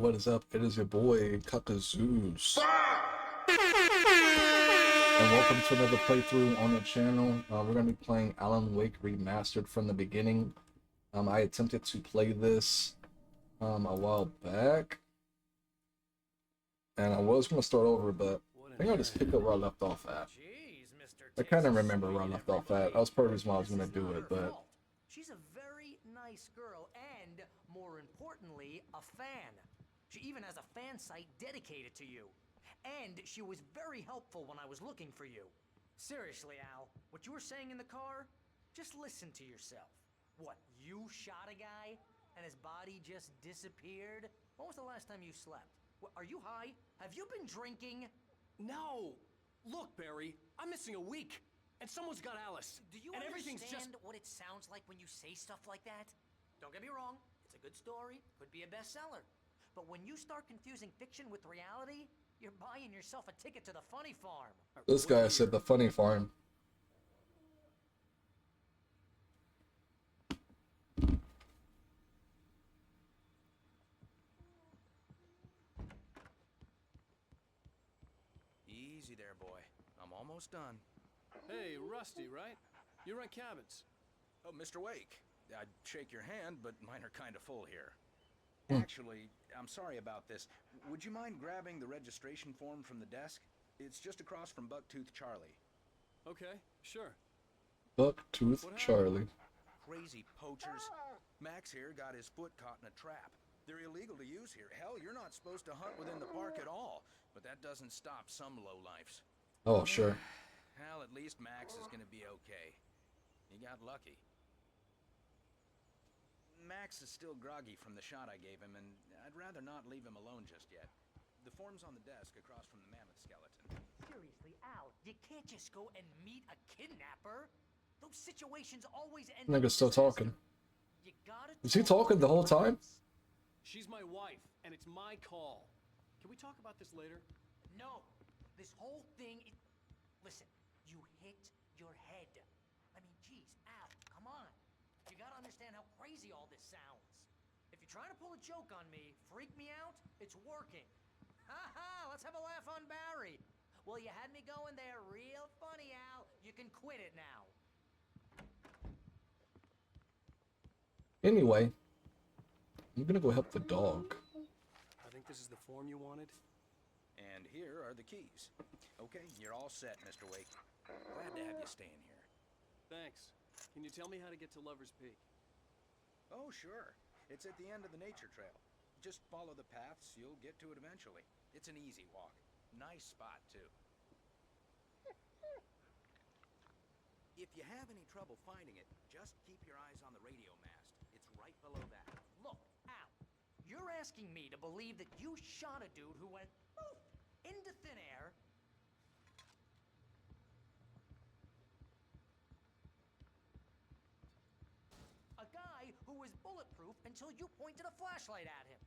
what is up? It is your boy Kakuzeus, and welcome to another playthrough on the channel. We're going to be playing Alan Wake Remastered from the beginning. I attempted to play this a while back, and I was going to start over, but I think I'll just pick up where I left off at. I kind of remember where I left off at. That was part of the reason why I was going to do it, but... She's a very nice girl, and, more importantly, a fan. She even has a fan site dedicated to you. And she was very helpful when I was looking for you. Seriously, Al, what you were saying in the car? Just listen to yourself. What, you shot a guy, and his body just disappeared? When was the last time you slept? What, are you high? Have you been drinking? No! Look, Barry, I'm missing a week, and someone's got Alice. Do you understand what it sounds like when you say stuff like that? Don't get me wrong, it's a good story, could be a bestseller. But when you start confusing fiction with reality, you're buying yourself a ticket to the funny farm. This guy said the funny farm. Easy there, boy. I'm almost done. Hey, Rusty, right? You rent cabins. Oh, Mr. Wake. I'd shake your hand, but mine are kind of full here. Actually, I'm sorry about this. Would you mind grabbing the registration form from the desk? It's just across from Bucktooth Charlie. Okay, sure. Bucktooth Charlie. Crazy poachers. Max here got his foot caught in a trap. They're illegal to use here. Hell, you're not supposed to hunt within the park at all. But that doesn't stop some lowlifes. Oh, sure. Hell, at least Max is gonna be okay. He got lucky. Max is still groggy from the shot I gave him, and I'd rather not leave him alone just yet. The form's on the desk across from the mammoth skeleton. Seriously, Al, you can't just go and meet a kidnapper. Those situations always end. Nigga's still talking. You gotta Is he talking the whole time? She's my wife, and it's my call. Can we talk about this later? No, this whole thing. Listen, you hit your head. I mean, geez, Al, come on. You gotta understand how crazy all this sounds. If you're trying to pull a joke on me, freak me out, it's working. Ha ha, let's have a laugh on Barry. Well, you had me going there real funny, Al. You can quit it now. Anyway, I'm gonna go help the dog. I think this is the form you wanted. And here are the keys. Okay, you're all set, Mr. Wake. Glad to have you staying here. Thanks. Can you tell me how to get to Lover's Peak? Oh, sure. It's at the end of the nature trail. Just follow the paths, you'll get to it eventually. It's an easy walk. Nice spot, too. If you have any trouble finding it, just keep your eyes on the radio mast. It's right below that. Look, Al, you're asking me to believe that you shot a dude who went poof into thin air. A guy who was bulletproof until you pointed a flashlight at him.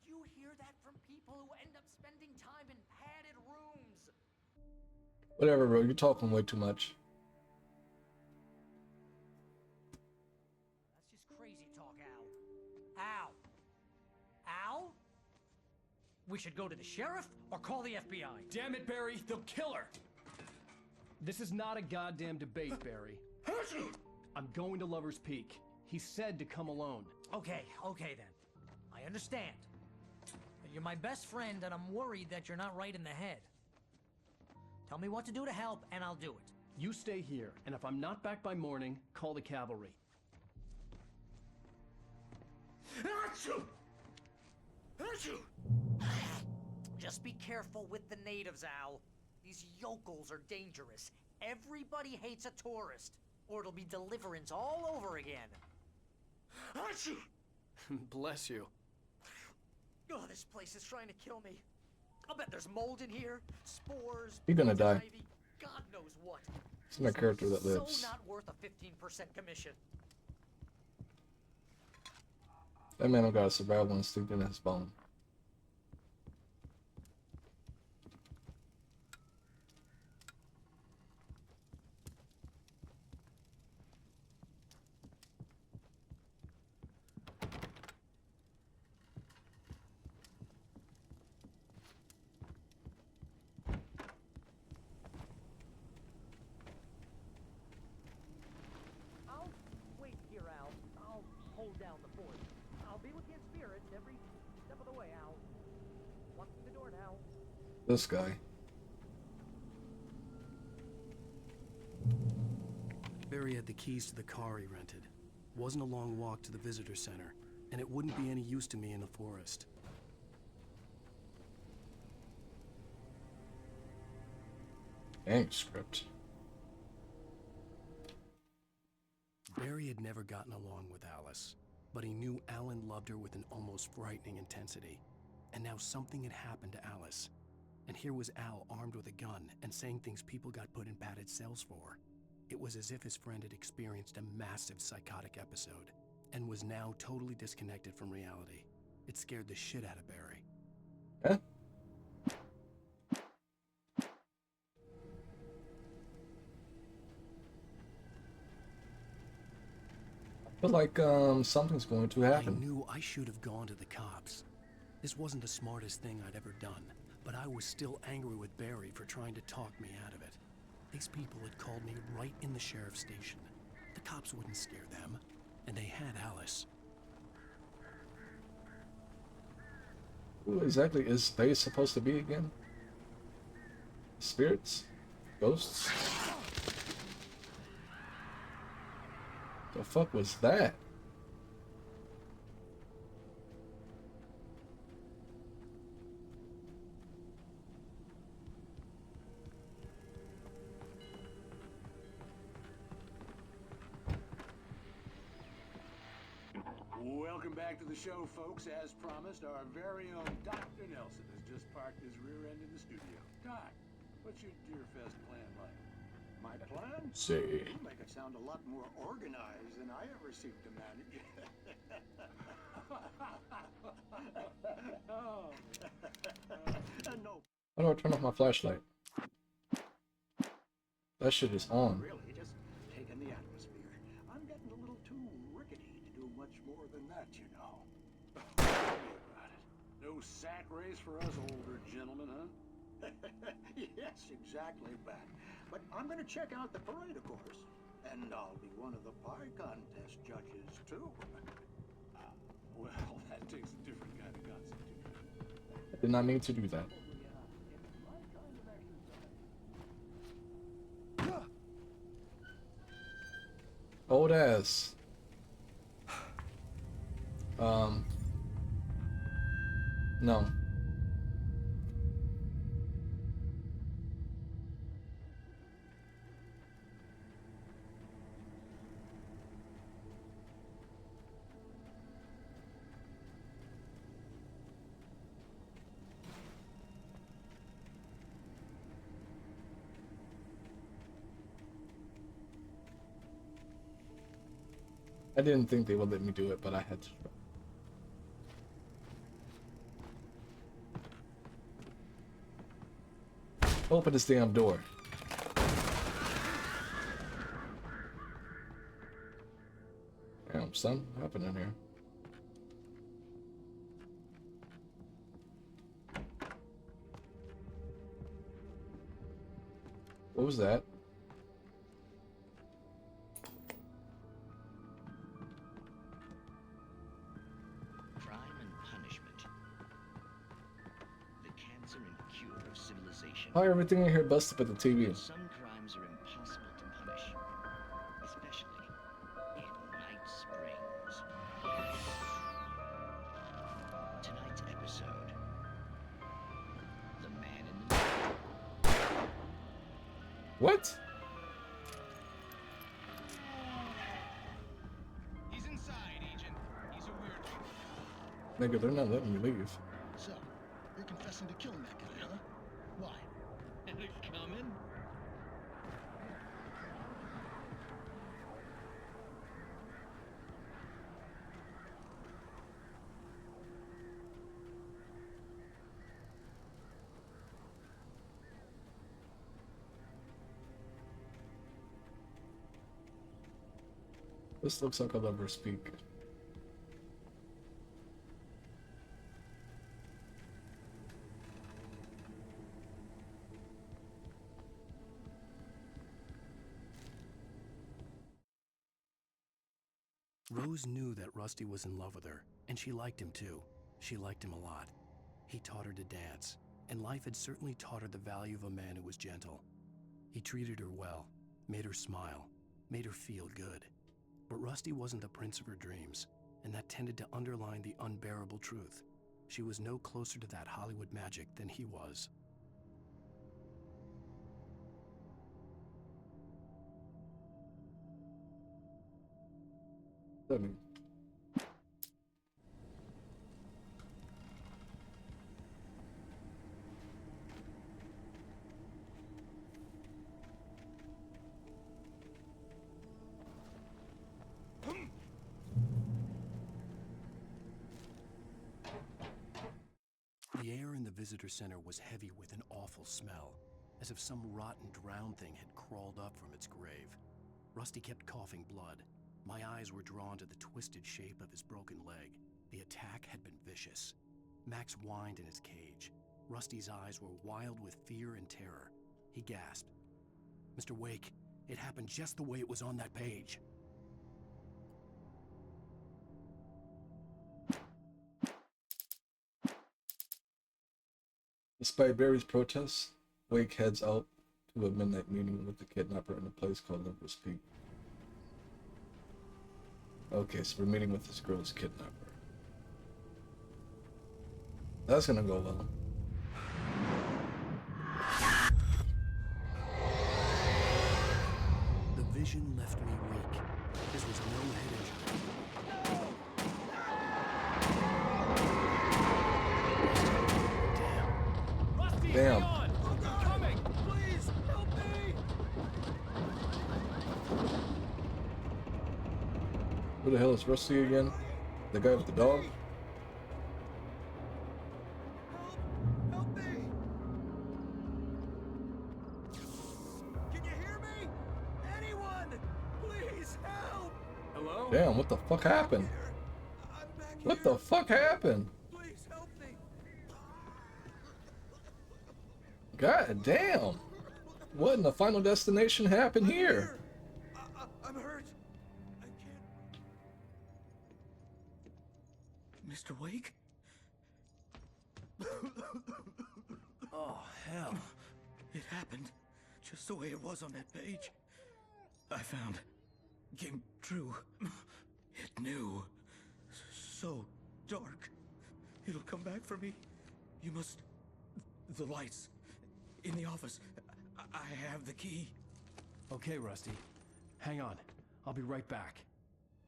You hear that from people who end up spending time in padded rooms. Whatever, bro. You're talking way too much. That's just crazy talk, Al. Al? Al? We should go to the sheriff or call the FBI. Damn it, Barry, they'll kill her! This is not a goddamn debate, Barry. I'm going to Lover's Peak. He said to come alone. Okay then. I understand. You're my best friend, and I'm worried that you're not right in the head. Tell me what to do to help, and I'll do it. You stay here, and if I'm not back by morning, call the cavalry. Achoo! Achoo! Just be careful with the natives, Al. These yokels are dangerous. Everybody hates a tourist, or it'll be Deliverance all over again. Achoo! Bless you. Oh, this place is trying to kill me. I'll bet there's mold in here, spores. You're gonna die. Ivy, God knows what. It's my character that lives. So not worth a 15% commission. That man got a survival instinct in his bone. every step of the way, Al. Walk through the door now. This guy. Barry had the keys to the car he rented. Wasn't a long walk to the visitor center, and it wouldn't be any use to me in the forest. Manuscript. Barry had never gotten along with Alice, but he knew Alan loved her with an almost frightening intensity. And now something had happened to Alice. And here was Al armed with a gun and saying things people got put in padded cells for. It was as if his friend had experienced a massive psychotic episode and was now totally disconnected from reality. It scared the shit out of Barry. Huh? I feel like something's going to happen. I knew I should have gone to the cops. This wasn't the smartest thing I'd ever done, but I was still angry with Barry for trying to talk me out of it. These people had called me right in the sheriff's station. The cops wouldn't scare them, and they had Alice. Who exactly is they supposed to be again? Spirits? Ghosts? The fuck was that? Welcome back to the show, folks. As promised, our very own Dr. Nelson has just parked his rear end in the studio. Doc, what's your Deerfest plan like? My plan? See. You make it sound a lot more organized than I ever seem to manage. No, How do I turn off my flashlight? That shit is on. really, just taking the atmosphere. I'm getting a little too rickety to do much more than that, you know. Tell me about it. No sack race for us older gentlemen, huh? Yes, exactly, Bat. But I'm gonna check out the parade, of course. And I'll be one of the pie contest judges, too. Well, that takes a different kind of constitution. I did not mean to do that. Old ass. No. I didn't think they would let me do it, but I had to. Open this damn door. Damn, son, what happened in here? What was that? Crime and punishment. The cancer and cure of civilization. Why everything in here busted but the TV? Some crimes are impossible to punish, especially in Night Springs. Tonight's episode: The Man in the Mirror. What? He's inside, Agent. He's a weird one. Nigga, they're not letting me leave. So, you're confessing to killing that guy, huh? Why? Had it coming? This looks like a lover speak. Rose knew that Rusty was in love with her, and she liked him too. She liked him a lot. He taught her to dance, and life had certainly taught her the value of a man who was gentle. He treated her well, made her smile, made her feel good. But Rusty wasn't the prince of her dreams, and that tended to underline the unbearable truth. She was no closer to that Hollywood magic than he was. The air in the visitor center was heavy with an awful smell, as if some rotten drowned thing had crawled up from its grave. Rusty kept coughing blood. My eyes were drawn to the twisted shape of his broken leg. The attack had been vicious. Max whined in his cage. Rusty's eyes were wild with fear and terror. He gasped. "Mr. Wake, it happened just the way it was on that page." Despite Barry's protests, Wake heads out to a midnight meeting with the kidnapper in a place called Olympus Peak. Okay, so we're meeting with this girl's kidnapper. That's gonna go well. The vision left me weak. This was no head injury. Rusty, Damn. hang on! I'm coming! Please, help me! Who the hell is Rusty again? The guy with the dog? Help me! Can you hear me? Anyone? Please help! Hello? Damn, what the fuck happened? I'm back What here. the fuck happened? Please help me. God damn. What in the Final Destination happened here? I'm hurt. I can't. Mr. Wake? Oh, hell. It happened just the way it was on that page. I found. Came true. It knew. So dark. It'll come back for me. You must. The lights. In the office. I have the key. Okay, Rusty. Hang on. I'll be right back.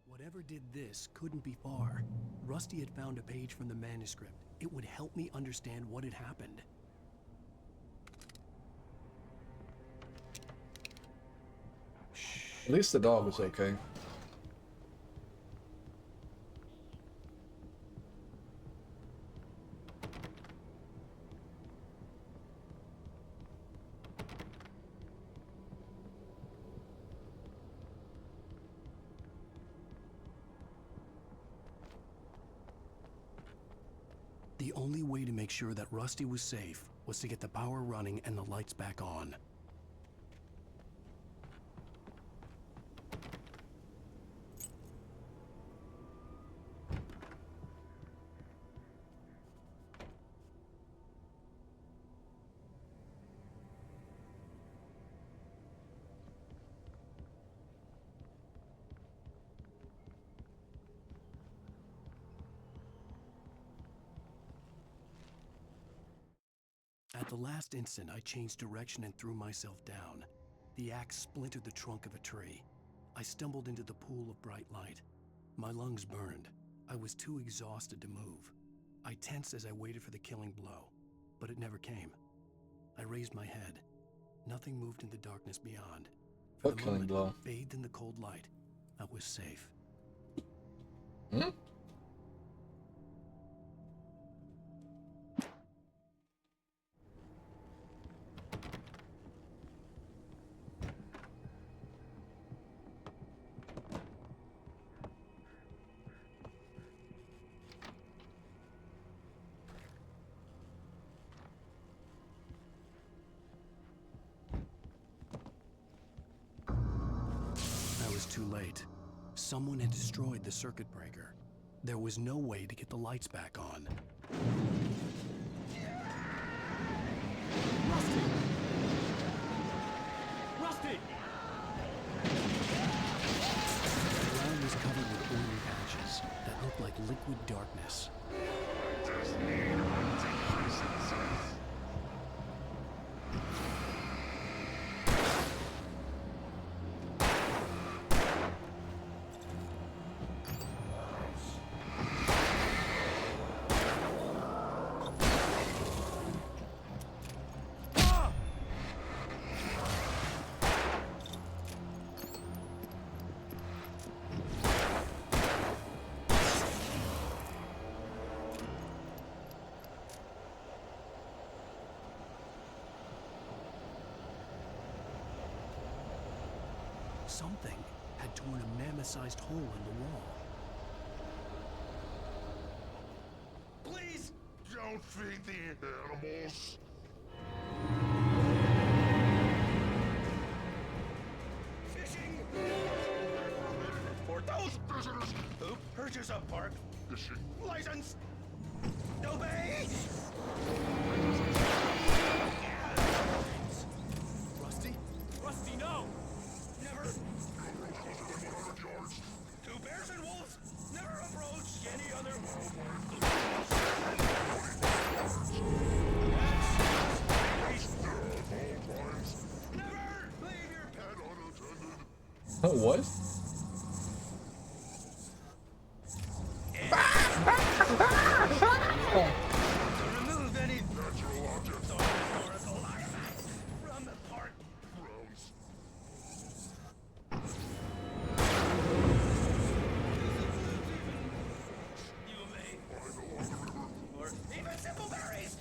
Whatever did this couldn't be far. Rusty had found a page from the manuscript. It would help me understand what had happened. At least the dog was okay. The only way to make sure that Rusty was safe was to get the power running and the lights back on. At the last instant, I changed direction and threw myself down. The axe splintered the trunk of a tree. I stumbled into the pool of bright light. My lungs burned. I was too exhausted to move. I tensed as I waited for the killing blow, but it never came. I raised my head. Nothing moved in the darkness beyond. For What the killing moment, blow? bathed in the cold light, I was safe. Hmm? I was too late. Someone had destroyed the circuit breaker. There was no way to get the lights back on. Rusty! Rusty! The ground was covered with oily patches that looked like liquid darkness. Something had torn a mammoth-sized hole in the wall. Please! Don't feed the animals. Fishing! For those visitors who purchase a park Fishing. license! Obey! Rusty? Rusty, no! Never! Two bears and wolves never approach any other Never leave your pet unattended. What? To remove any natural objects or historical artifacts from the park Grounds. you may or even simple berries.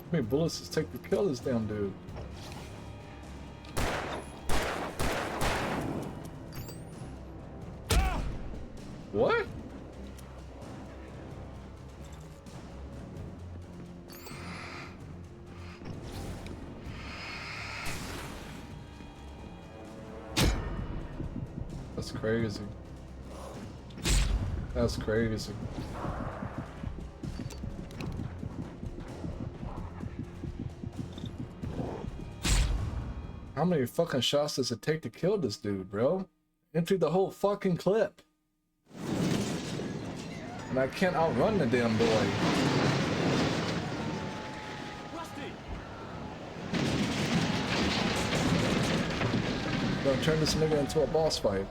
How many bullets does it take to kill this damn dude? What? That's crazy. That's crazy. How many fucking shots does it take to kill this dude, bro? Empty the whole fucking clip. And I can't outrun the damn boy. Rusty! Gonna turn this nigga into a boss fight.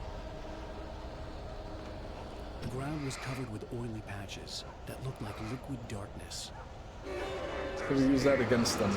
The ground was covered with oily patches that looked like liquid darkness. Could we use that against them?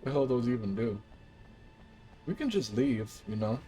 What the hell those even do? We can just leave, you know?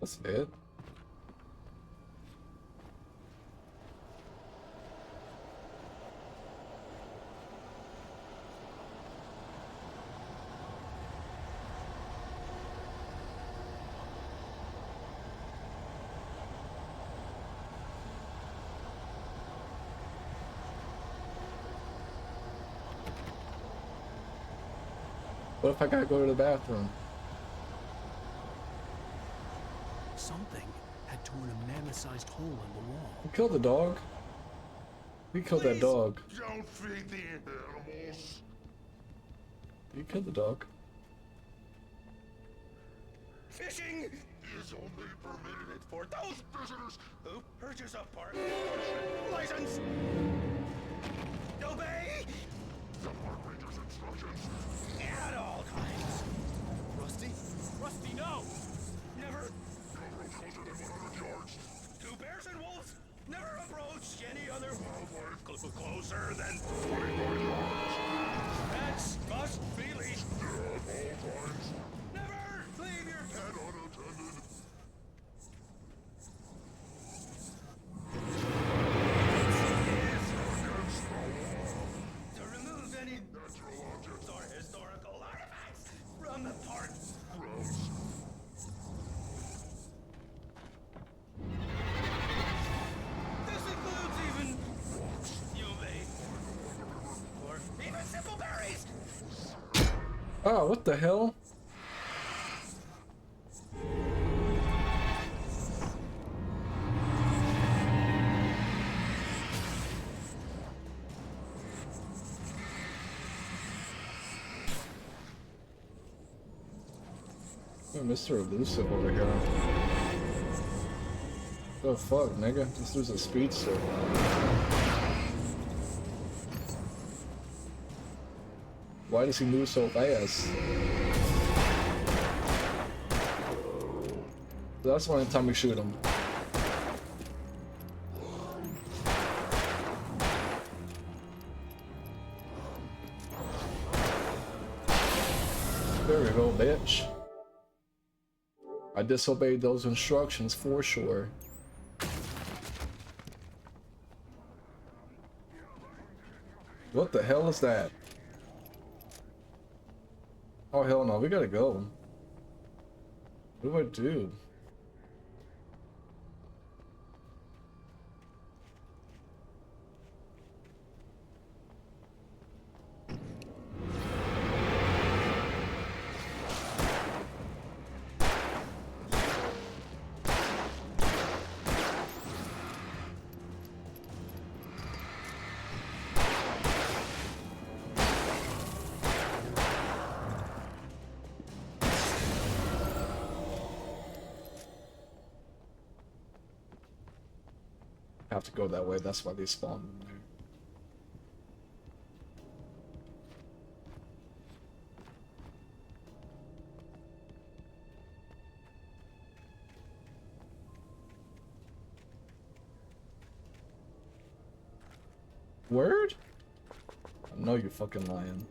That's it. What if I gotta go to the bathroom? Something had torn a mammoth-sized hole in the wall. We killed the dog. We killed that dog. Don't feed the animals. You killed the dog. Fishing Is only permitted for those visitors. who purchase a park license. Obey The park ranger's instructions. at all times. Rusty? Rusty, no! Never Don't approach closer than 100 yards. to bears and wolves. Never approach any other Wildlife closer than 25 yards. pets must be leashed. At all times. Never leave your pet. And unattended. Against the law. To remove any Natural objects. or historical artifacts from the park. Grounds. This includes even you may or even simple berries. Oh, what the hell? Oh, Mr. Elusive over here. The fuck, nigga? This dude's a speedster. Why does he move so fast? That's the only time we shoot him. There we go, bitch. I disobeyed those instructions for sure. What the hell is that? Oh hell no, we gotta go. What do I do? Have to go that way, that's why they spawned in there. Word? I know you're fucking lying.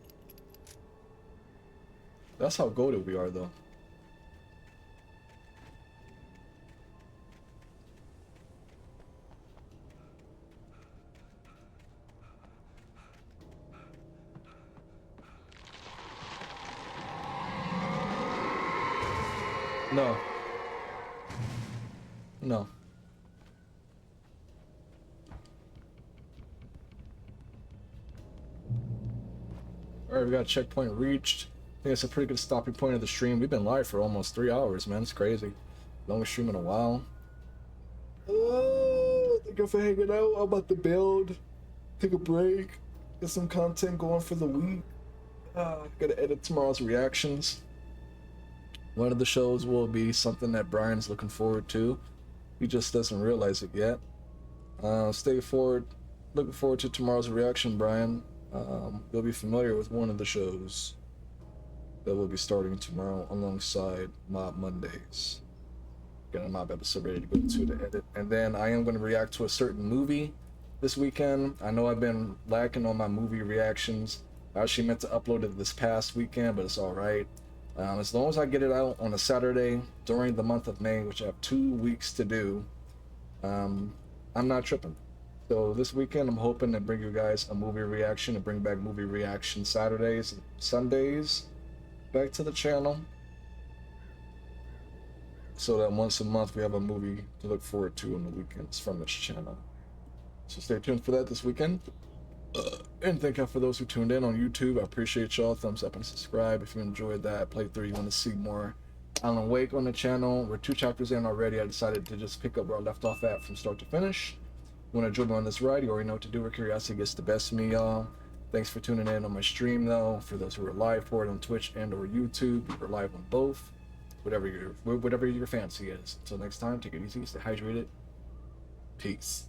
That's how goated we are though. No. No. Alright, we got checkpoint reached. I think it's a pretty good stopping point of the stream. We've been live for almost 3 hours, man. It's crazy. Longest stream in a while. Thank you for hanging out. I'm about to build. Take a break. Get some content going for the week. Gotta edit tomorrow's reactions. One of the shows will be something that Brian's looking forward to. He just doesn't realize it yet. Looking forward to tomorrow's reaction, Brian. You'll be familiar with one of the shows that will be starting tomorrow alongside Mob Mondays. Got a Mob episode ready to go to edit. And then I am going to react to a certain movie this weekend. I know I've been lacking on my movie reactions. I actually meant to upload it this past weekend, but it's alright. As long as I get it out on a Saturday during the month of May, which I have 2 weeks to do, I'm not tripping. So this weekend, I'm hoping to bring you guys a movie reaction and bring back movie reaction Saturdays and Sundays back to the channel, so that once a month we have a movie to look forward to on the weekends from this channel. So stay tuned for that this weekend. And thank you for those who tuned in on YouTube. I appreciate y'all. Thumbs up and subscribe if you enjoyed that playthrough. You want to see more Alan Wake on the channel. We're 2 chapters in already. I decided to just pick up where I left off at from start to finish. You want to join me on this ride? You already know what to do. Where curiosity gets the best of me, y'all. Thanks for tuning in on my stream, though. For those who are live for it on Twitch and or YouTube, we're live on both. Whatever your fancy is. Until next time, take it easy, stay hydrated. Peace.